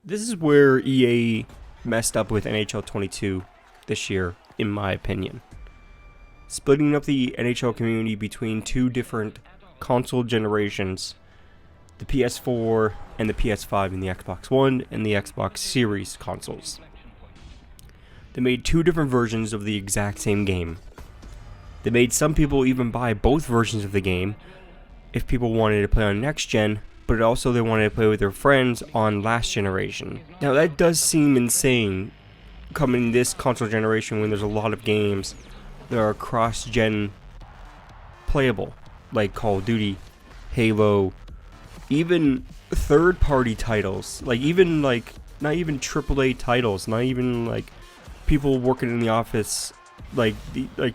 This is where EA messed up with NHL 22 this year, in my opinion. Splitting up the NHL community between two different console generations, the PS4 and the PS5 and the Xbox One and the Xbox Series consoles. They made two different versions of the exact same game. They made some people even buy both versions of the game if people wanted to play on next gen, but also they wanted to play with their friends on last generation. Now that does seem insane coming this console generation when there's a lot of games that are cross-gen playable, like Call of Duty, Halo, even third-party titles, not even AAA titles, not even like people working in the office, like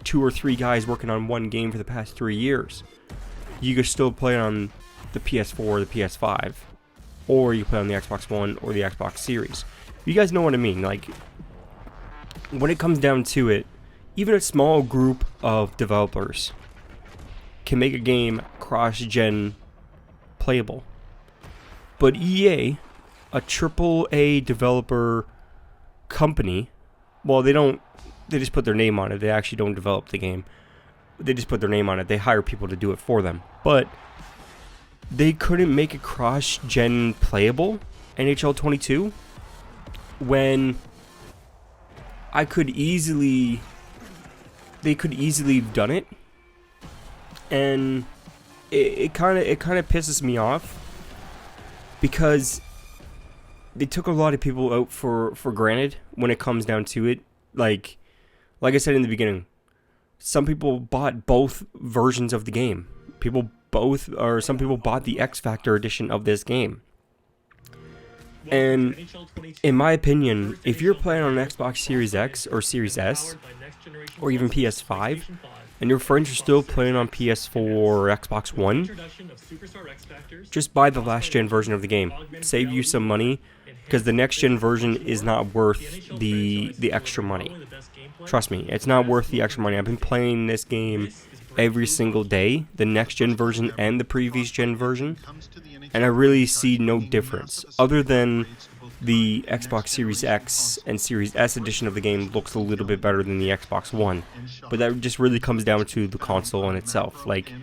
2 or 3 guys working on one game for the past 3 years. You could still play on the PS4 or the PS5, or you play on the Xbox One or the Xbox Series. You guys know what I mean. Like, when it comes down to it, even a small group of developers can make a game cross-gen playable. But EA, a AAA developer company, well, they just put their name on it. They actually don't develop the game. They just put their name on it. They hire people to do it for them. But they couldn't make it cross-gen playable, NHL 22, when they could easily have done it. And it kind of pisses me off, because they took a lot of people out for granted when it comes down to it. Like I said in the beginning, some people bought both versions of the game. Some people bought the X Factor edition of this game. And in my opinion, if you're playing on an Xbox Series X or Series S, or even PS5, and your friends are still playing on PS4 or Xbox One, just buy the last gen version of the game. Save you some money, because the next gen version is not worth the extra money. Trust me, it's not worth the extra money. I've been playing this game every single day, the next gen version and the previous gen version, and I really see no difference, other than the Xbox Series X and Series S edition of the game looks a little bit better than the Xbox One. But that just really comes down to the console in itself. Like,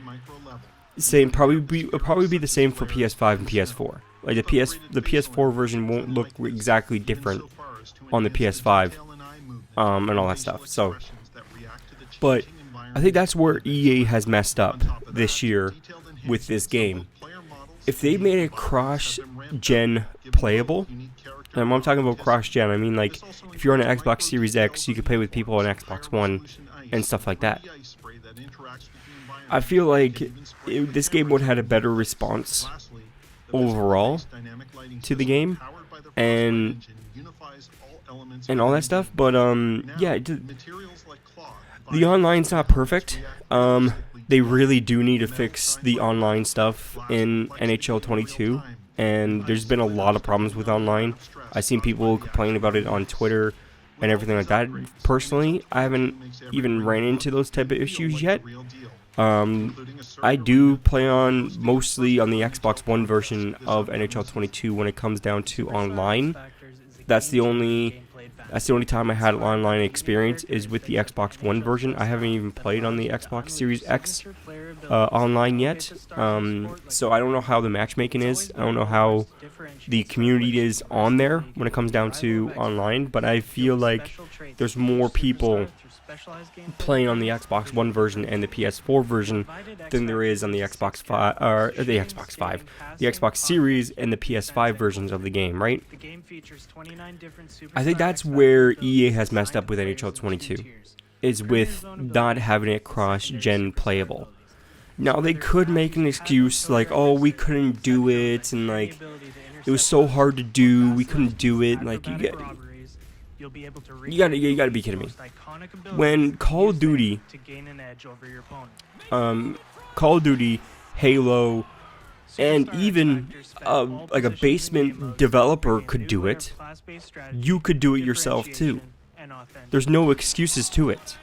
probably be the same for PS5 and PS4. Like the PS4 version won't look exactly different on the PS5, and all that stuff. So, but I think that's where EA has messed up this year with this game. If they made it cross-gen playable, and when I'm talking about cross-gen, I mean like if you're on an Xbox Series X, you could play with people on Xbox One and stuff like that. I feel like this game would have had a better response overall to the game and all that stuff. But yeah, the online's not perfect. They really do need to fix the online stuff in NHL 22, and there's been a lot of problems with online. I've seen people complain about it on Twitter and everything like that. Personally, I haven't even ran into those type of issues yet. I do play mostly on the Xbox One version of NHL 22 when it comes down to online. That's the only time I had an online experience is with the Xbox One version. I haven't even played on the Xbox Series X online yet. So I don't know how the matchmaking is. I don't know how the community is on there when it comes down to online. But I feel like there's more people playing on the Xbox One version and the PS4 version than there is on the Xbox Series and the PS5 versions of the game, right? I think that's where EA has messed up with NHL 22, is with not having it cross-gen playable. Now they could make an excuse like, oh, we couldn't do it, and like it was so hard to do, we couldn't do it. Like you gotta be kidding me. When Call of Duty, Halo, and even like a basement developer could do it, you could do it yourself too. There's no excuses to it.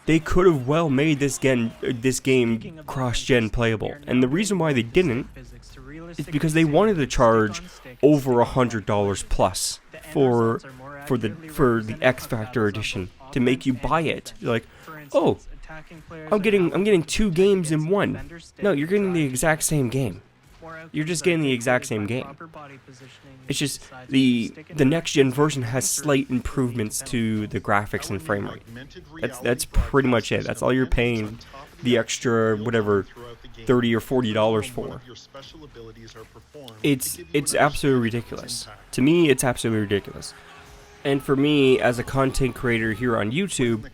they could have well made this game cross-gen playable. And the reason why they didn't is because they wanted to charge over $100 plus for the X Factor edition to make you buy it. You're like, oh, I'm getting 2 games in one. No, you're getting the exact same game. You're just getting the exact same game. It's just the next gen version has slight improvements to the graphics and frame rate. That's pretty much it. That's all you're paying the extra whatever $30 or $40 for. It's absolutely ridiculous. To me, it's absolutely ridiculous. And for me, as a content creator here on YouTube,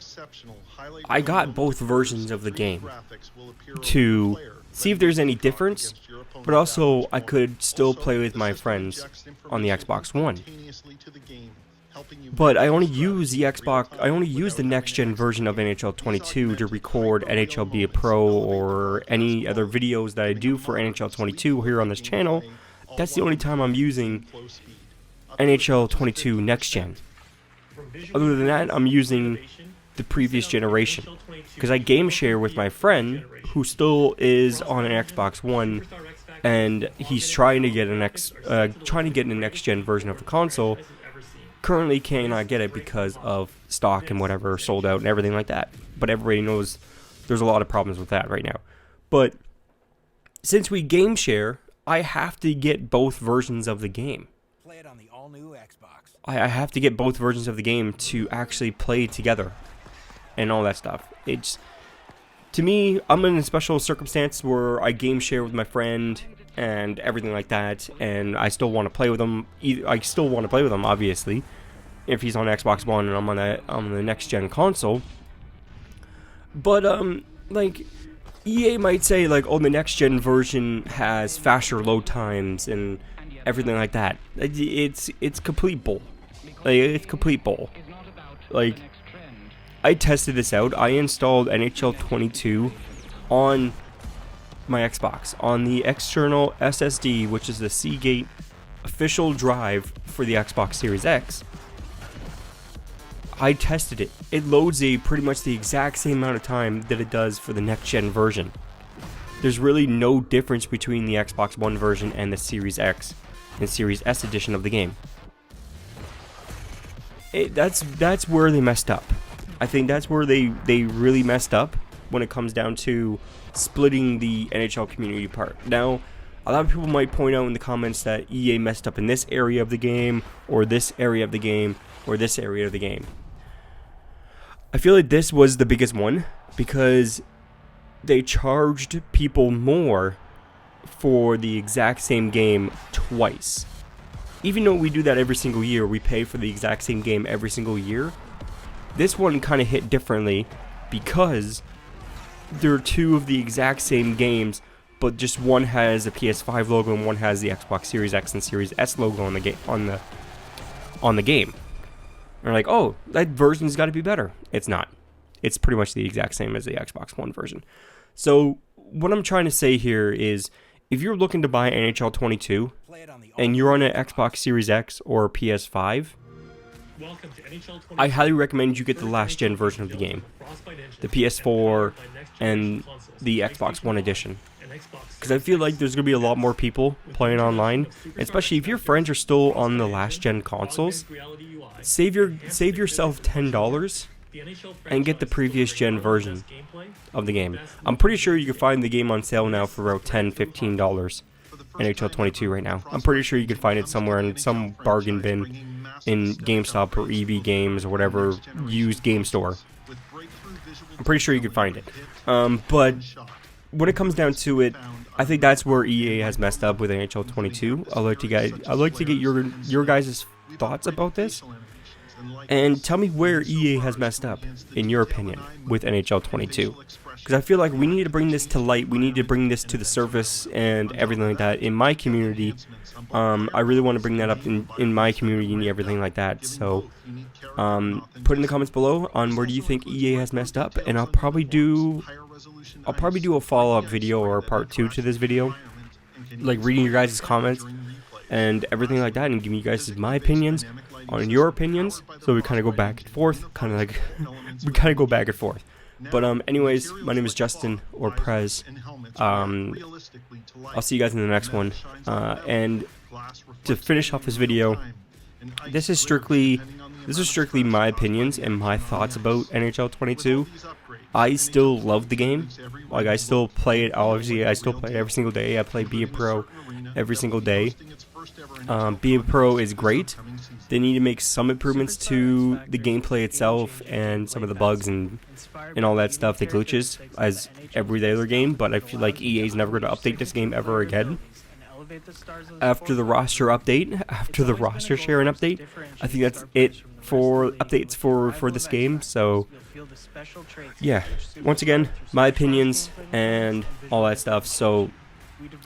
I got both versions of the game to see if there's any difference, but also I could still play with my friends on the Xbox One. But I only use the next gen version of NHL 22 to record NHLB Pro or any other videos that I do for NHL 22 here on this channel. That's the only time I'm using NHL 22 next gen. Other than that, I'm using the previous generation, because I game share with my friend who still is on an Xbox One, and he's trying to get a next gen version of the console. Currently cannot get it because of stock and whatever, sold out and everything like that. But everybody knows there's a lot of problems with that right now. But since we game share, I have to get both versions of the game. Play it on the all-new Xbox. I have to get both versions of the game to actually play together and all that stuff. It's, to me, I'm in a special circumstance where I game share with my friend and everything like that, and I still want to play with him. I still want to play with him, obviously, if he's on Xbox One and I'm on the next gen console. But like, EA might say like, oh, the next gen version has faster load times and everything like that. It's complete bull. Like, it's complete bull. Like, I tested this out. I installed NHL 22 on my Xbox on the external SSD, which is the Seagate official drive for the Xbox Series X. I tested it. It loads pretty much the exact same amount of time that it does for the next gen version. There's really no difference between the Xbox One version and the Series X and Series S edition of the game. That's where they messed up. I think that's where they really messed up when it comes down to splitting the NHL community apart. Now, a lot of people might point out in the comments that EA messed up in this area of the game, or this area of the game, or this area of the game. I feel like this was the biggest one, because they charged people more for the exact same game twice. Even though we do that every single year, we pay for the exact same game every single year. This one kind of hit differently because there are 2 of the exact same games, but just one has a PS5 logo and one has the Xbox Series X and Series S logo on the game. And we're like, oh, that version's got to be better. It's not. It's pretty much the exact same as the Xbox One version. So what I'm trying to say here is, if you're looking to buy NHL 22 and you're on an Xbox Series X or PS5, I highly recommend you get the last gen version of the game, the PS4 and the Xbox One edition, because I feel like there's going to be a lot more people playing online, especially if your friends are still on the last gen consoles. Save yourself $10 and get the previous gen version of the game. I'm pretty sure you can find the game on sale now for about $10-15 NHL 22 right now. I'm pretty sure you can find it somewhere in some bargain bin in GameStop or EB Games or whatever used game store. I'm pretty sure you can find it. But when it comes down to it, I think that's where EA has messed up with NHL 22. I'd like to get your guys' thoughts about this, and tell me where EA has messed up, in your opinion, with NHL 22. Because I feel like we need to bring this to light, we need to bring this to the surface and everything like that in my community. I really want to bring that up in my community and everything like that. So put in the comments below on where do you think EA has messed up, and I'll probably do a follow-up video or a part 2 to this video, like reading your guys' comments and everything like that, and giving you guys my opinions on your opinions. So we kind of go back and forth, we kind of go back and forth. But anyways, my name is Justin or Prez. I'll see you guys in the next one. And to finish off this video, this is strictly my opinions and my thoughts about NHL 22. I still love the game. Like, I still play it. Obviously, I still play it every single day. I play Be a Pro every single day. Be a Pro is great. They need to make some improvements to the gameplay itself and some of the bugs and all that stuff, the glitches, as every other game. But I feel like EA is never going to update this game ever again. After the roster update, after the roster sharing update, I think that's it for updates for this game. So yeah, once again, my opinions and all that stuff. So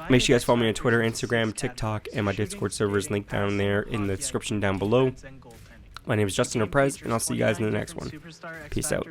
make sure you guys follow me on Twitter, Instagram, TikTok, and my Discord server is linked down there in the description down below. My name is Justin or Prez, and I'll see you guys in the next one. Peace out.